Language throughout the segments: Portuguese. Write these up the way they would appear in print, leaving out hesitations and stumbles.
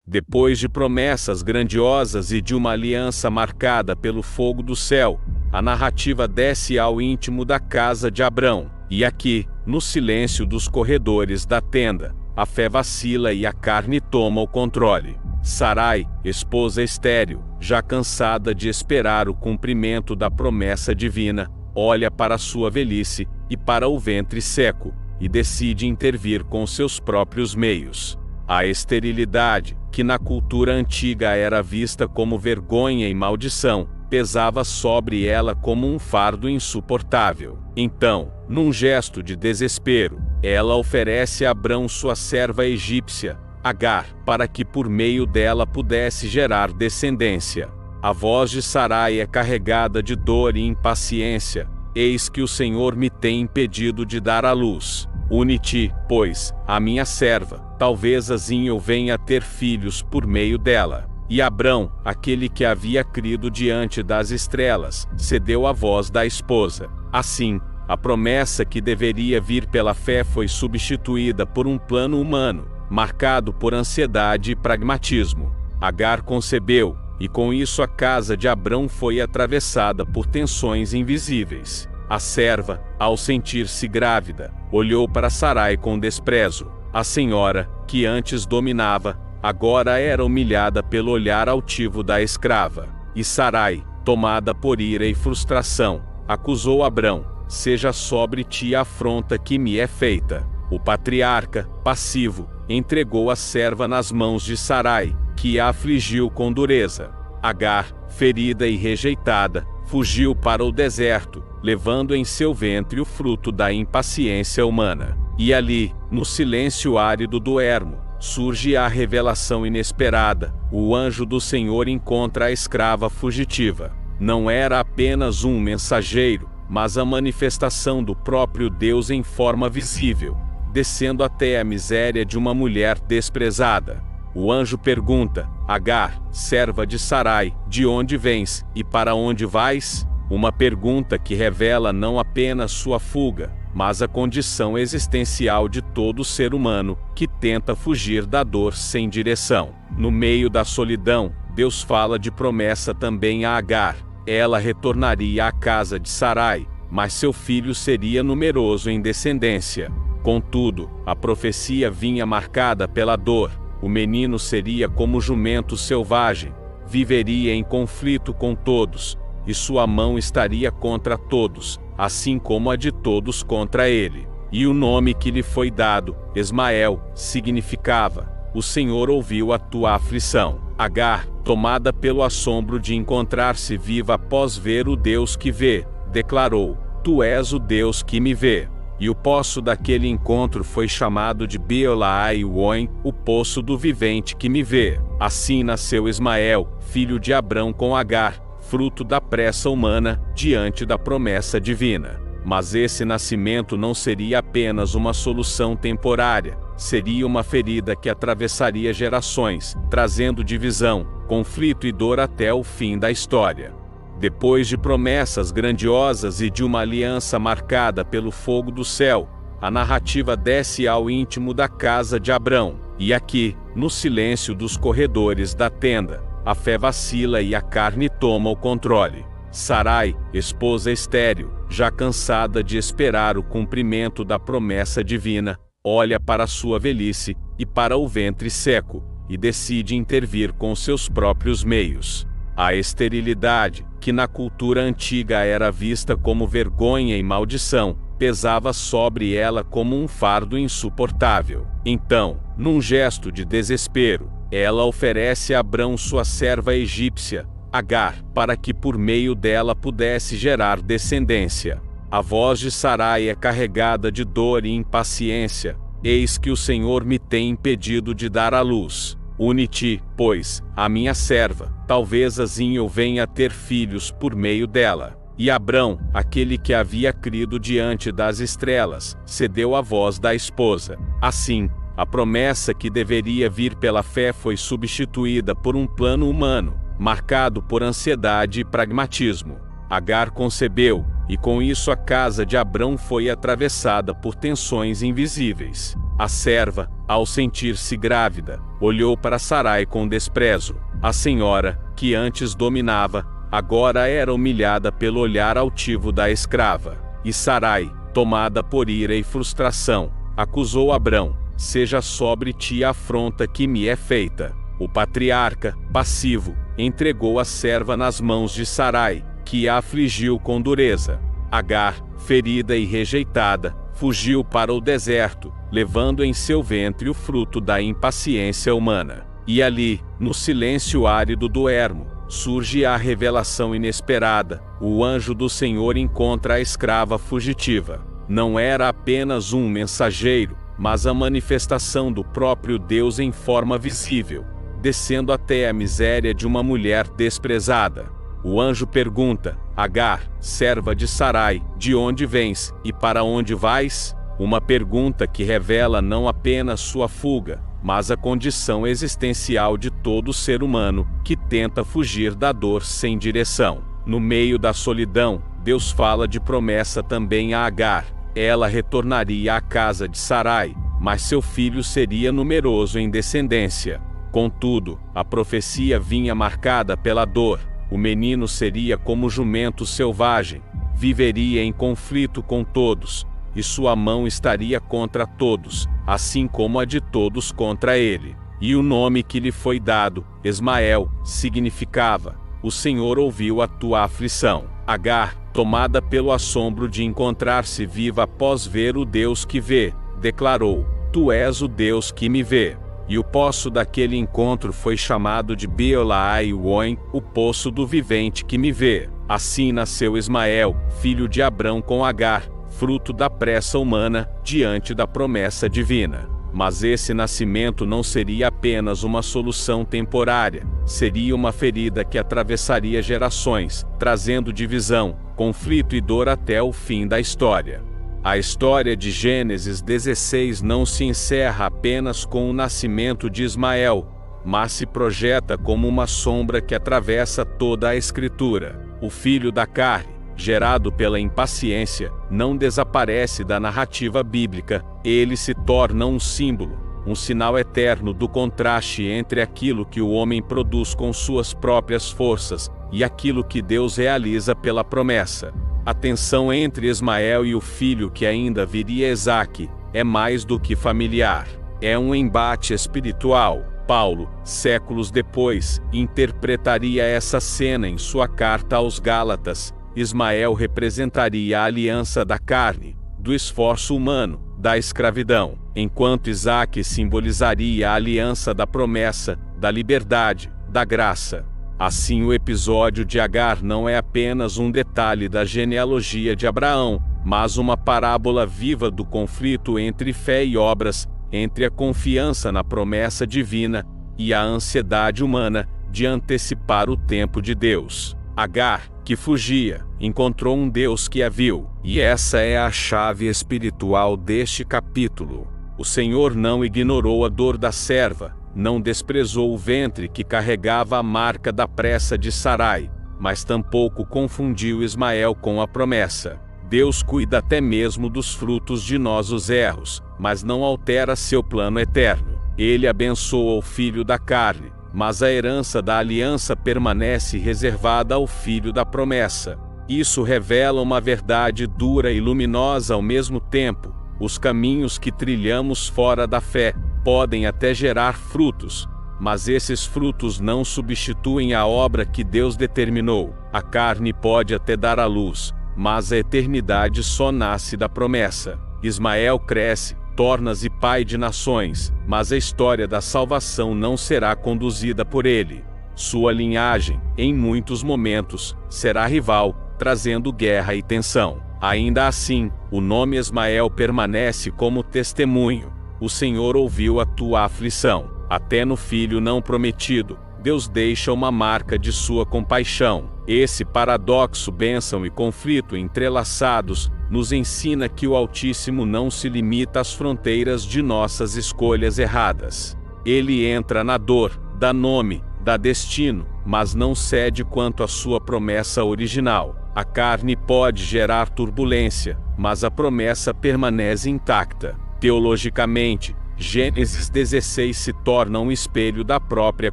Depois de promessas grandiosas e de uma aliança marcada pelo fogo do céu, a narrativa desce ao íntimo da casa de Abrão, e aqui, no silêncio dos corredores da tenda, a fé vacila e a carne toma o controle. Sarai, esposa estéril, já cansada de esperar o cumprimento da promessa divina, olha para sua velhice e para o ventre seco, e decide intervir com seus próprios meios. A esterilidade, que na cultura antiga era vista como vergonha e maldição, pesava sobre ela como um fardo insuportável. Então, num gesto de desespero, ela oferece a Abrão sua serva egípcia, Agar, para que por meio dela pudesse gerar descendência. A voz de Sarai é carregada de dor e impaciência. Eis que o Senhor me tem impedido de dar à luz. Une-te, pois, à minha serva, talvez assim eu venha a ter filhos por meio dela. E Abrão, aquele que havia crido diante das estrelas, cedeu à voz da esposa. Assim, a promessa que deveria vir pela fé foi substituída por um plano humano, marcado por ansiedade e pragmatismo. Agar concebeu, e com isso a casa de Abrão foi atravessada por tensões invisíveis. A serva, ao sentir-se grávida, olhou para Sarai com desprezo. A senhora, que antes dominava, agora era humilhada pelo olhar altivo da escrava. E Sarai, tomada por ira e frustração, acusou Abrão: seja sobre ti a afronta que me é feita. O patriarca, passivo, entregou a serva nas mãos de Sarai, que a afligiu com dureza. Agar, ferida e rejeitada, fugiu para o deserto, levando em seu ventre o fruto da impaciência humana. E ali, no silêncio árido do ermo, surge a revelação inesperada. O anjo do Senhor encontra a escrava fugitiva. Não era apenas um mensageiro, mas a manifestação do próprio Deus em forma visível, descendo até a miséria de uma mulher desprezada. O anjo pergunta: Agar, serva de Sarai, de onde vens e para onde vais? Uma pergunta que revela não apenas sua fuga, mas a condição existencial de todo ser humano que tenta fugir da dor sem direção. No meio da solidão, Deus fala de promessa também a Agar. Ela retornaria à casa de Sarai, mas seu filho seria numeroso em descendência. Contudo, a profecia vinha marcada pela dor. O menino seria como jumento selvagem, viveria em conflito com todos, e sua mão estaria contra todos, assim como a de todos contra ele. E o nome que lhe foi dado, Ismael, significava: o Senhor ouviu a tua aflição. Agar, tomada pelo assombro de encontrar-se viva após ver o Deus que vê, declarou: tu és o Deus que me vê. E o poço daquele encontro foi chamado de Beer-lahai-roi, o poço do vivente que me vê. Assim nasceu Ismael, filho de Abrão com Agar, fruto da pressa humana, diante da promessa divina. Mas esse nascimento não seria apenas uma solução temporária, seria uma ferida que atravessaria gerações, trazendo divisão, conflito e dor até o fim da história. Depois de promessas grandiosas e de uma aliança marcada pelo fogo do céu, a narrativa desce ao íntimo da casa de Abrão, e aqui, no silêncio dos corredores da tenda, a fé vacila e a carne toma o controle. Sarai, esposa estéril, já cansada de esperar o cumprimento da promessa divina, olha para sua velhice e para o ventre seco, e decide intervir com seus próprios meios. A esterilidade, que na cultura antiga era vista como vergonha e maldição, pesava sobre ela como um fardo insuportável. Então, num gesto de desespero, ela oferece a Abrão sua serva egípcia, Agar, para que por meio dela pudesse gerar descendência. A voz de Sarai é carregada de dor e impaciência. Eis que o Senhor me tem impedido de dar à luz. Une-te, pois, à minha serva, talvez assim eu venha a ter filhos por meio dela. E Abrão, aquele que havia crido diante das estrelas, cedeu à voz da esposa. Assim, a promessa que deveria vir pela fé foi substituída por um plano humano, marcado por ansiedade e pragmatismo. Agar concebeu, e com isso a casa de Abrão foi atravessada por tensões invisíveis. A serva, Ao sentir-se grávida, olhou para Sarai com desprezo. A senhora, que antes dominava, agora era humilhada pelo olhar altivo da escrava. E Sarai, tomada por ira e frustração, acusou Abrão: seja sobre ti a afronta que me é feita. O patriarca, passivo, entregou a serva nas mãos de Sarai, que a afligiu com dureza. Agar, ferida e rejeitada, fugiu para o deserto, levando em seu ventre o fruto da impaciência humana. E ali, no silêncio árido do ermo, surge a revelação inesperada: o anjo do Senhor encontra a escrava fugitiva. Não era apenas um mensageiro, mas a manifestação do próprio Deus em forma visível, descendo até a miséria de uma mulher desprezada. O anjo pergunta: Agar, serva de Sarai, de onde vens e para onde vais? Uma pergunta que revela não apenas sua fuga, mas a condição existencial de todo ser humano que tenta fugir da dor sem direção. No meio da solidão, Deus fala de promessa também a Agar. Ela retornaria à casa de Sarai, mas seu filho seria numeroso em descendência. Contudo, a profecia vinha marcada pela dor. O menino seria como jumento selvagem, viveria em conflito com todos, e sua mão estaria contra todos, assim como a de todos contra ele. E o nome que lhe foi dado, Ismael, significava: o Senhor ouviu a tua aflição. Agar, tomada pelo assombro de encontrar-se viva após ver o Deus que vê, declarou: tu és o Deus que me vê. E o poço daquele encontro foi chamado de Beolai-Oim, o poço do vivente que me vê. Assim nasceu Ismael, filho de Abrão com Agar, fruto da pressa humana, diante da promessa divina. Mas esse nascimento não seria apenas uma solução temporária, seria uma ferida que atravessaria gerações, trazendo divisão, conflito e dor até o fim da história. A história de Gênesis 16 não se encerra apenas com o nascimento de Ismael, mas se projeta como uma sombra que atravessa toda a Escritura. O filho da carne, gerado pela impaciência, não desaparece da narrativa bíblica, ele se torna um símbolo, um sinal eterno do contraste entre aquilo que o homem produz com suas próprias forças e aquilo que Deus realiza pela promessa. A tensão entre Ismael e o filho que ainda viria, Isaque, é mais do que familiar. É um embate espiritual. Paulo, séculos depois, interpretaria essa cena em sua carta aos Gálatas. Ismael representaria a aliança da carne, do esforço humano, da escravidão, enquanto Isaque simbolizaria a aliança da promessa, da liberdade, da graça. Assim, o episódio de Agar não é apenas um detalhe da genealogia de Abraão, mas uma parábola viva do conflito entre fé e obras, entre a confiança na promessa divina e a ansiedade humana de antecipar o tempo de Deus. Agar, que fugia, encontrou um Deus que a viu, e essa é a chave espiritual deste capítulo. O Senhor não ignorou a dor da serva, não desprezou o ventre que carregava a marca da pressa de Sarai, mas tampouco confundiu Ismael com a promessa. Deus cuida até mesmo dos frutos de nossos erros, mas não altera seu plano eterno. Ele abençoa o filho da carne, mas a herança da aliança permanece reservada ao filho da promessa. Isso revela uma verdade dura e luminosa ao mesmo tempo. Os caminhos que trilhamos fora da fé podem até gerar frutos, mas esses frutos não substituem a obra que Deus determinou. A carne pode até dar à luz, mas a eternidade só nasce da promessa. Ismael cresce, torna-se pai de nações, mas a história da salvação não será conduzida por ele. Sua linhagem, em muitos momentos, será rival, trazendo guerra e tensão. Ainda assim, o nome Ismael permanece como testemunho. O Senhor ouviu a tua aflição. Até no filho não prometido, Deus deixa uma marca de sua compaixão. Esse paradoxo, bênção e conflito entrelaçados, nos ensina que o Altíssimo não se limita às fronteiras de nossas escolhas erradas. Ele entra na dor, dá nome, dá destino, mas não cede quanto à sua promessa original. A carne pode gerar turbulência, mas a promessa permanece intacta. Teologicamente, Gênesis 16 se torna um espelho da própria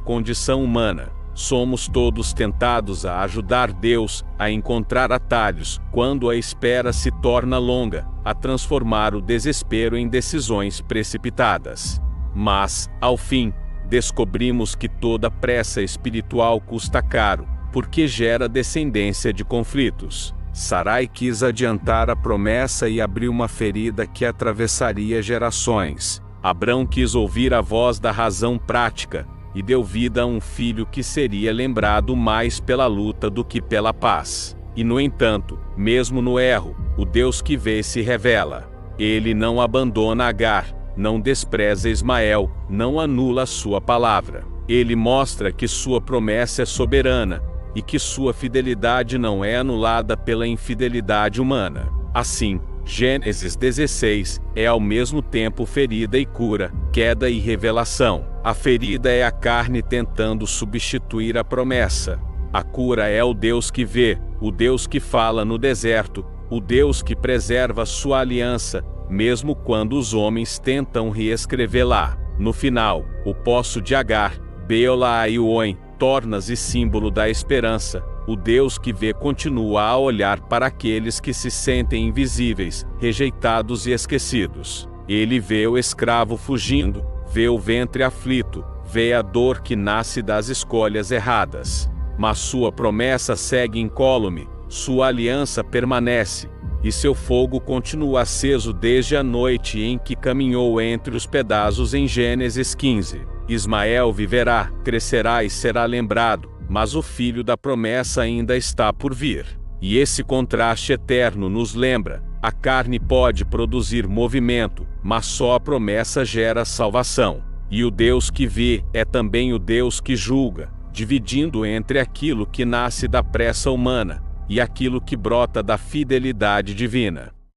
condição humana. Somos todos tentados a ajudar Deus a encontrar atalhos quando a espera se torna longa, a transformar o desespero em decisões precipitadas. Mas, ao fim, descobrimos que toda pressa espiritual custa caro, porque gera descendência de conflitos. Sarai quis adiantar a promessa e abriu uma ferida que atravessaria gerações. Abrão quis ouvir a voz da razão prática, e deu vida a um filho que seria lembrado mais pela luta do que pela paz. E no entanto, mesmo no erro, o Deus que vê se revela. Ele não abandona Agar, não despreza Ismael, não anula sua palavra. Ele mostra que sua promessa é soberana, e que sua fidelidade não é anulada pela infidelidade humana. Assim, Gênesis 16 é ao mesmo tempo ferida e cura, queda e revelação. A ferida é a carne tentando substituir a promessa. A cura é o Deus que vê, o Deus que fala no deserto, o Deus que preserva sua aliança, mesmo quando os homens tentam reescrevê-la. No final, o poço de Agar, Beolai-Uon, torna-se símbolo da esperança. O Deus que vê continua a olhar para aqueles que se sentem invisíveis, rejeitados e esquecidos. Ele vê o escravo fugindo, vê o ventre aflito, vê a dor que nasce das escolhas erradas. Mas sua promessa segue incólume, sua aliança permanece, e seu fogo continua aceso desde a noite em que caminhou entre os pedaços em Gênesis 15. Ismael viverá, crescerá e será lembrado, mas o filho da promessa ainda está por vir. E esse contraste eterno nos lembra: a carne pode produzir movimento, mas só a promessa gera salvação. E o Deus que vê é também o Deus que julga, dividindo entre aquilo que nasce da pressa humana e aquilo que brota da fidelidade divina.